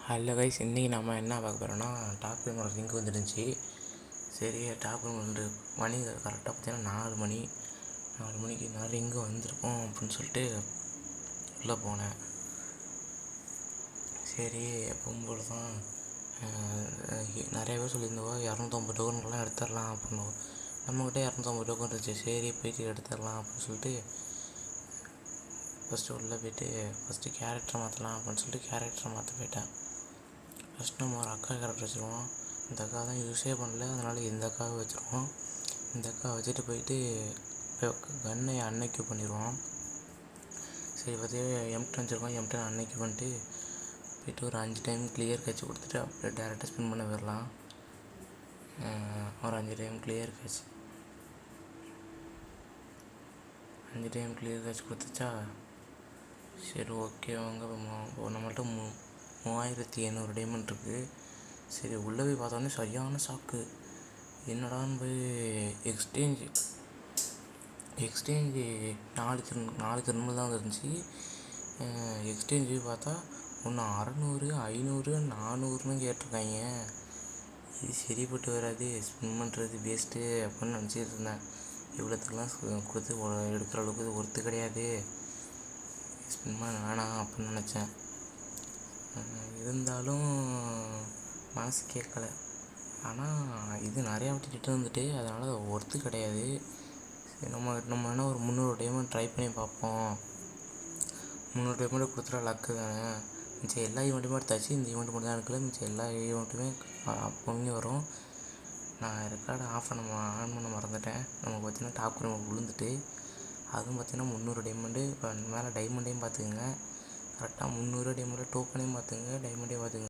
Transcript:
Hello guys, இன்றைக்கி நம்ம என்ன பார்க்க போகிறோன்னா டாப் பேமெண்ட் லிங்க் வந்துருந்துச்சு. சரி, டாப் பேமெண்ட் மணி கரெக்டாக பார்த்தீங்கன்னா 4 மணிக்கு நான் ரிங்கு வந்திருக்கும் அப்படின்னு சொல்லிட்டு உள்ளே போனேன். சரி, எப்பவும் போல தான் நிறைய பேர் சொல்லியிருந்தோம் 250 டோக்கன்லாம் எடுத்துடலாம் அப்படின்னு. நம்மக்கிட்ட 250 டோக்கன் இருந்துச்சு. சரி, போயிட்டு எடுத்துடலாம் அப்படின்னு சொல்லிட்டு ஃபஸ்ட்டு உள்ளே போய்ட்டு ஃபஸ்ட்டு கேரக்டரை மாற்றலாம் அப்படின்னு சொல்லிட்டு கேரக்டரை மாற்ற போயிட்டேன். ஃபஸ்ட் நம்ம ஒரு அக்கா கேரக்டர் வச்சுருவோம். இந்த அக்கா தான் யூஸே பண்ணல, அதனால் இந்த அக்காவை வச்சுருவோம். இந்த அக்கா வச்சுட்டு போயிட்டு கன்னை அன்னைக்கு பண்ணிடுவோம். சரி, பார்த்தீங்கன்னா M10 வச்சுருக்கோம். M10 அன்னைக்கு பண்ணிட்டு போய்ட்டு ஒரு 5 டைம் கிளியர் கேட்ச் கொடுத்துட்டு அப்படியே டேரெக்டாக ஸ்பின் பண்ண போயிடலாம். ஒரு 5 டைம் கிளியர் கேட்ச் கொடுத்துச்சா. சரி, ஓகே வாங்க. நம்மள்ட்ட 3800 டைமண்ட் இருக்குது. சரி, உள்ளே போய் பார்த்தோன்னே சரியான ஷாக்கு. என்னடான்னு போய் எக்ஸ்சேஞ்சு 4 திரும்ப தான் இருந்துச்சு. எக்ஸ்சேஞ்சு போய் பார்த்தா ஒன்று 600, 500, 400ன்னு கேட்டிருக்காங்க. இது சரிப்பட்டு வராது, ஸ்பின் பண்ணுறது வேஸ்ட்டு அப்படின்னு நினச்சிட்டு இருந்தேன். இவ்வளோத்துக்கெலாம் கொடுத்து எடுக்கிற அளவுக்கு இது ஒர்த்து கிடையாது, ஸ்பின் பண்ண வேணாம் அப்படின்னு நினச்சேன். இருந்தாலும் மனசு கேட்கல. ஆனால் இது நிறையா விட்டுட்டு வந்துட்டு, அதனால் அது ஒர்த்து கிடையாது. சரி, நம்ம என்ன ஒரு 300 டைமண்ட் ட்ரை பண்ணி பார்ப்போம். 300 டைமண்ட் கொடுத்துட்டா லக்கு தானே. மிச்சம் எல்லா ஈவெண்ட்டுமே எடுத்தாச்சு. இந்த ஈவெண்ட் மட்டும் தான் எடுக்கல. மிச்சம் எல்லா ஈவெண்ட்டுமே பொங்கி வரும். நான் ரெக்கார்டு ஆன் பண்ண மறந்துட்டேன். நமக்கு பார்த்தீங்கன்னா டாப் நம்ம விழுந்துட்டு, அதுவும் பார்த்தீங்கன்னா 300 டைமண்டு. இப்போ மேலே டைமண்டையும் பார்த்துக்குங்க. கரெக்டாக 300 டைமண்டில் டோக்கனையும் பார்த்துங்க, டைமண்டையும் பார்த்துங்க.